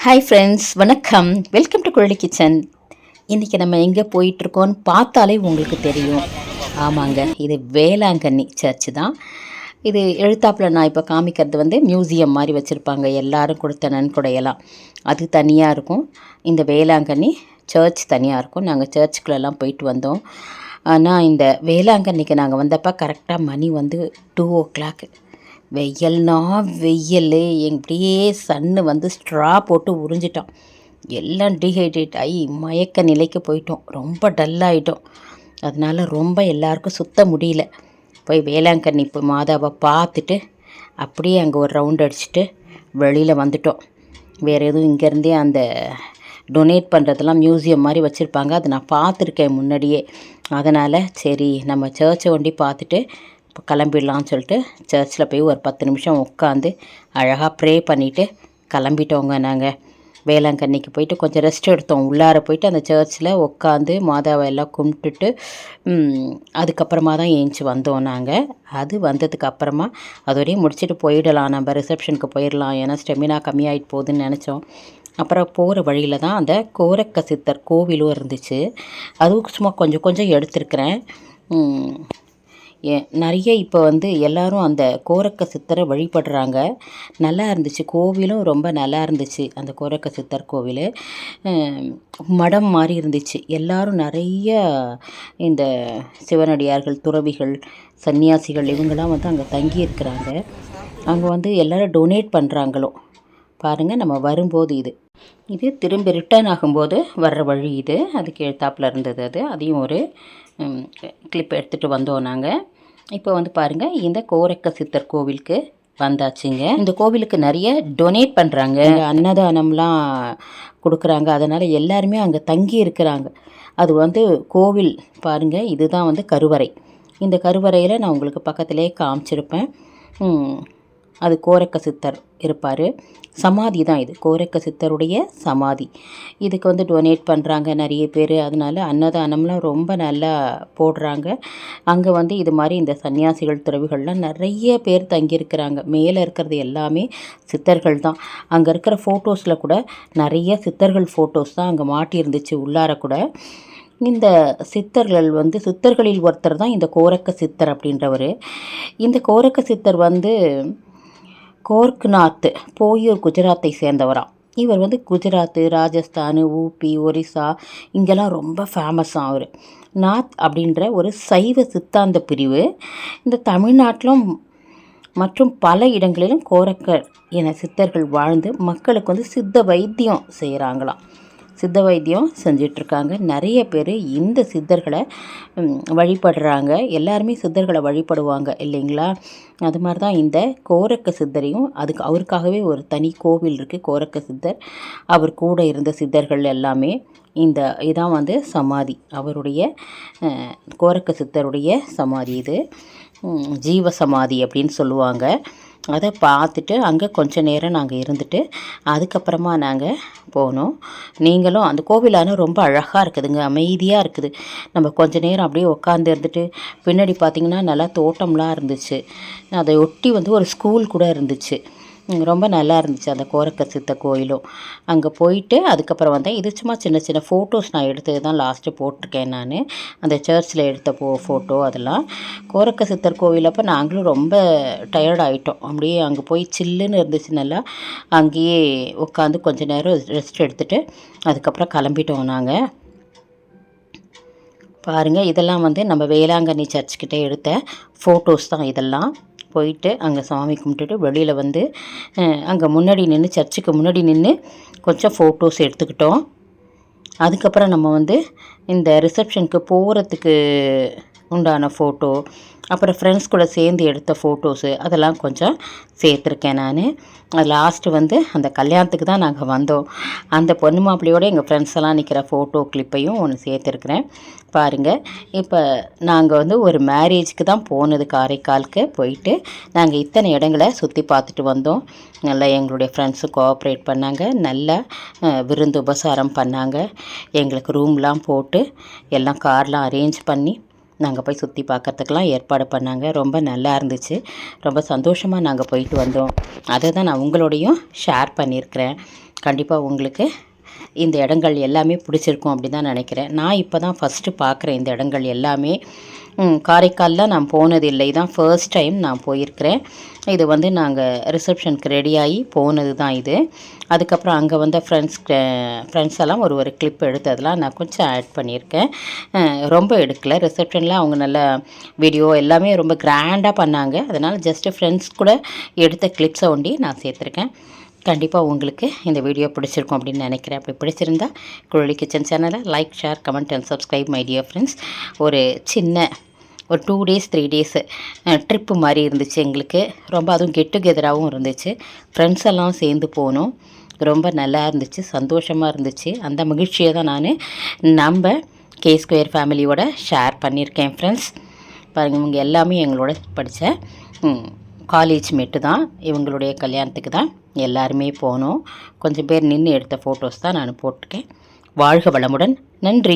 Hi friends, வணக்கம். Welcome to Kuzhali kitchen. இன்றைக்கி நம்ம எங்கே போயிட்டுருக்கோன்னு பார்த்தாலே உங்களுக்கு தெரியும். ஆமாங்க, இது வேளாங்கண்ணி சர்ச்சு தான். இது எழுத்தாப்பில் நான் இப்போ காமிக்கிறது மியூசியம் மாதிரி வச்சுருப்பாங்க. எல்லோரும் கொடுத்த நன்கொடையெல்லாம் அது தனியாக இருக்கும். இந்த வேளாங்கண்ணி சர்ச் தனியாக இருக்கும். நாங்கள் சர்ச்சுக்குள்ளெல்லாம் போயிட்டு வந்தோம். ஆனால் இந்த வேளாங்கண்ணிக்கு நாங்கள் வந்தப்போ கரெக்டாக மணி 2:00. வெயில்னா வெயில், எப்படியே சன்னு ஸ்ட்ரா போட்டு உறிஞ்சிட்டோம். எல்லாம் டீஹைட்ரேட் ஆகி மயக்க நிலைக்கு போயிட்டோம். ரொம்ப டல்லாகிட்டோம். அதனால் ரொம்ப எல்லாருக்கும் சுத்த முடியல. போய் வேளாங்கண்ணி போய் மாதாவை பார்த்துட்டு அப்படியே அங்கே ஒரு ரவுண்ட் அடிச்சுட்டு வெளியில் வந்துட்டோம். வேறு எதுவும் இங்கேருந்தே அந்த டொனேட் பண்ணுறதெல்லாம் மியூசியம் மாதிரி வச்சுருப்பாங்க. அது நான் பார்த்துருக்கேன் முன்னாடியே. அதனால் சரி நம்ம சர்ச்சை ஒண்டி பார்த்துட்டு இப்போ கிளம்பிடலான்னு சொல்லிட்டு சர்ச்சில் போய் ஒரு 10 நிமிஷம் உட்காந்து அழகாக ப்ரே பண்ணிவிட்டு கிளம்பிட்டோங்க. நாங்கள் வேளாங்கண்ணிக்கு போயிட்டு கொஞ்சம் ரெஸ்ட் எடுத்தோம். உள்ளார போயிட்டு அந்த சர்ச்சில் உட்காந்து மாதாவை எல்லாம் கும்பிட்டுட்டு அதுக்கப்புறமா தான் ஏஞ்சி வந்தோம். நாங்கள் அது வந்ததுக்கு அப்புறமா அதோடையும் முடிச்சுட்டு போயிடலாம், நம்ம ரிசப்ஷனுக்கு போயிடலாம், ஏன்னா ஸ்டெமினா கம்மியாகிட்டு போகுதுன்னு நினச்சோம். அப்புறம் போகிற வழியில் தான் அந்த கோரக்க சித்தர் கோவிலும் இருந்துச்சு. அதுவும் சும்மா கொஞ்சம் கொஞ்சம் எடுத்துருக்கிறேன். நிறைய இப்போ எல்லோரும் அந்த கோரக்க சித்தரை வழிபடுறாங்க. நல்லா இருந்துச்சு. கோவிலும் ரொம்ப நல்லா இருந்துச்சு. அந்த கோரக்க சித்தர் கோவில் மடம் மாதிரி இருந்துச்சு. எல்லோரும் நிறைய இந்த சிவனடியார்கள், துறவிகள், சன்னியாசிகள் இவங்கெல்லாம் அங்கே தங்கி இருக்கிறாங்க. அங்கே எல்லோரும் டொனேட் பண்ணுறாங்களோ பாருங்கள். நம்ம வரும்போது இது திரும்பி ரிட்டர்ன் ஆகும்போது வர்ற வழி இது. அதுக்கு எழுத்தாப்பில் இருந்தது. அதையும் ஒரு கிளிப் எடுத்துகிட்டு வந்தோம் நாங்கள். இப்போ பாருங்கள், இந்த கோரக்க சித்தர் கோவிலுக்கு வந்தாச்சுங்க. இந்த கோவிலுக்கு நிறைய டொனேட் பண்ணுறாங்க, அன்னதானம்லாம் கொடுக்குறாங்க. அதனால் எல்லாருமே அங்கே தங்கி இருக்கிறாங்க. அது கோவில் பாருங்கள். இதுதான் கருவறை. இந்த கருவறையில் நான் உங்களுக்கு பக்கத்திலே காமிச்சிருப்பேன். அது கோரக்க சித்தர் இருப்பார். சமாதி தான் இது, கோரக்க சித்தருடைய சமாதி. இதுக்கு டொனேட் பண்ணுறாங்க நிறைய பேர். அதனால் அன்னதானம்லாம் ரொம்ப நல்லா போடுறாங்க. அங்கே இது மாதிரி இந்த சன்னியாசிகள், துறவிகள்லாம் நிறைய பேர் தங்கியிருக்கிறாங்க. மேலே இருக்கிறது எல்லாமே சித்தர்கள் தான். அங்கே இருக்கிற ஃபோட்டோஸில் கூட நிறைய சித்தர்கள் ஃபோட்டோஸ் தான் அங்கே மாட்டியிருந்துச்சு உள்ளார கூட. இந்த சித்தர்கள் சித்தர்களில் ஒருத்தர் தான் இந்த கோரக்க சித்தர் அப்படின்றவர். இந்த கோரக்க சித்தர் கோர்க்நாத், போயூர், குஜராத்தை சேர்ந்தவராம். இவர் குஜராத்து, ராஜஸ்தான், ஊபி, ஒரிசா இங்கெல்லாம் ரொம்ப ஃபேமஸாக. அவர் நாத் அப்படின்ற ஒரு சைவ சித்தாந்த பிரிவு இந்த தமிழ்நாட்டிலும் மற்றும் பல இடங்களிலும் கோரக்கர் என சித்தர்கள் வாழ்ந்து மக்களுக்கு சித்த வைத்தியம் செய்கிறாங்களாம். சித்த வைத்தியம் செஞ்சிட்ருக்காங்க. நிறைய பேர் இந்த சித்தர்களை வழிபடுறாங்க. எல்லாருமே சித்தர்களை வழிபடுவாங்க இல்லைங்களா? அது மாதிரி தான் இந்த கோரக்க சித்தரையும் அவருக்காகவே ஒரு தனி கோவில் இருக்குது. கோரக்க சித்தர், அவர் கூட இருந்த சித்தர்கள் எல்லாமே. இதான் சமாதி, அவருடைய கோரக்க சித்தருடைய சமாதி. இது ஜீவ சமாதி அப்படின்னு சொல்லுவாங்க. அதை பார்த்துட்டு அங்கே கொஞ்சம் நேரம் நாங்கள் இருந்துட்டு அதுக்கப்புறமா நாங்கள் போனோம். நீங்களும் அந்த கோவிலான ரொம்ப அழகாக இருக்குதுங்க, அமைதியாக இருக்குது. நம்ம கொஞ்சம் நேரம் அப்படியே உட்காந்து இருந்துட்டு பின்னாடி பார்த்திங்கன்னா நல்லா தோட்டம்லாம் இருந்துச்சு. அதை ஒட்டி ஒரு ஸ்கூல் கூட இருந்துச்சு. ரொம்ப நல்லா இருந்துச்சு அந்த கோரக்க சித்த கோயிலும். அங்கே போயிட்டு அதுக்கப்புறம் இது சும்மா சின்ன சின்ன ஃபோட்டோஸ் நான் எடுத்தது தான் லாஸ்ட்டு போட்டிருக்கேன் நான். அந்த சர்ச்சில் எடுத்த ஃபோட்டோ அதெல்லாம். கோரக்க சித்தர் கோவில் அப்போ நாங்களும் ரொம்ப டயர்ட் ஆகிட்டோம். அப்படியே அங்கே போய் சில்லுன்னு இருந்துச்சு நல்லா. அங்கேயே உட்காந்து கொஞ்சம் நேரம் ரெஸ்ட் எடுத்துகிட்டு அதுக்கப்புறம் கிளம்பிட்டோம் நாங்கள். பாருங்கள், இதெல்லாம் நம்ம வேளாங்கண்ணி சர்ச்சுக்கிட்டே எடுத்த ஃபோட்டோஸ் தான் இதெல்லாம். போயிட்டு அங்கே சாமி கும்பிட்டுட்டு வெளியில் அங்கே முன்னாடி நின்று, சர்ச்சுக்கு முன்னாடி நின்று கொஞ்சம் ஃபோட்டோஸ் எடுத்துக்கிட்டோம். அதுக்கப்புறம் நம்ம இந்த ரிசப்ஷனுக்கு போகிறதுக்கு உண்டான ஃபோட்டோ, அப்புறம் ஃப்ரெண்ட்ஸ் கூட சேர்ந்து எடுத்த ஃபோட்டோஸு அதெல்லாம் கொஞ்சம் சேர்த்துருக்கேன் நான். லாஸ்ட்டு அந்த கல்யாணத்துக்கு தான் நாங்கள் வந்தோம். அந்த பொண்ணு மாப்பிள்ளையோடு எங்கள் ஃப்ரெண்ட்ஸ் எல்லாம் நிற்கிற ஃபோட்டோ கிளிப்பையும் ஒன்று சேர்த்துருக்குறேன் பாருங்கள். இப்போ நாங்கள் ஒரு மேரேஜுக்கு தான் போனது. காரைக்காலுக்கு போயிட்டு நாங்கள் இத்தனை இடங்களை சுற்றி பார்த்துட்டு வந்தோம். நல்லா எங்களுடைய ஃப்ரெண்ட்ஸும் கோஆப்ரேட் பண்ணாங்க. நல்லா விருந்து உபசாரம் பண்ணாங்க. எங்களுக்கு ரூம்லாம் போட்டு எல்லாம் கார்லாம் அரேஞ்ச் பண்ணி நாங்கள் போய் சுற்றி பார்க்கறதுக்கெலாம் ஏற்பாடு பண்ணாங்க. ரொம்ப நல்லா இருந்துச்சு. ரொம்ப சந்தோஷமாக நாங்கள் போயிட்டு வந்தோம். அதை தான் நான் உங்களோடையும் ஷேர் பண்ணியிருக்கிறேன். கண்டிப்பாக உங்களுக்கு இந்த இடங்கள் எல்லாமே பிடிச்சிருக்கும் அப்படி தான் நினைக்கிறேன். நான் இப்போ தான் ஃபஸ்ட்டு பார்க்குறேன் இந்த இடங்கள் எல்லாமே. காரைக்காலில் நான் போனதில்லை, இதான் ஃபர்ஸ்ட் டைம் நான் போயிருக்கிறேன். இது வந்து நாங்கள் ரிசப்ஷனுக்கு ரெடியாகி போனது தான் இது. அதுக்கப்புறம் அங்கே வந்த ஃப்ரெண்ட்ஸ் எல்லாம் ஒரு கிளிப் எடுத்ததெல்லாம் நான் கொஞ்சம் ஆட் பண்ணியிருக்கேன். ரொம்ப எடுக்கலை. ரிசப்ஷனில் அவங்க நல்ல வீடியோ எல்லாமே ரொம்ப கிராண்டாக பண்ணாங்க. அதனால் ஜஸ்ட்டு ஃப்ரெண்ட்ஸ் கூட எடுத்த கிளிப்ஸை ஒண்டி நான் சேர்த்துருக்கேன். கண்டிப்பாக உங்களுக்கு இந்த வீடியோ பிடிச்சிருக்கும் அப்படின்னு நினைக்கிறேன். அப்படி பிடிச்சிருந்தா குழலி கிச்சன் சேனலை like, share, comment and subscribe my dear friends. ஒரு சின்ன 2 டேஸ் 3 டேஸு ட்ரிப்பு மாதிரி இருந்துச்சு எங்களுக்கு. ரொம்ப அதுவும் கெட் டுகெதராகவும் இருந்துச்சு. ஃப்ரெண்ட்ஸ் எல்லாம் சேர்ந்து போனோம். ரொம்ப நல்லா இருந்துச்சு, சந்தோஷமாக இருந்துச்சு. அந்த மகிழ்ச்சியை தான் நான் நம்ம கே ஸ்கொயர் ஃபேமிலியோட ஷேர் பண்ணியிருக்கேன் ஃப்ரெண்ட்ஸ். பாருங்கள், இவங்க எல்லாமே எங்களோட படித்த காலேஜ் மேட்டு தான். இவங்களுடைய கல்யாணத்துக்கு தான் எல்லாருமே போனோம். கொஞ்சம் பேர் நின்று எடுத்த ஃபோட்டோஸ் தான் நான் போட்டிருக்கேன். வாழ்க வளமுடன். நன்றி.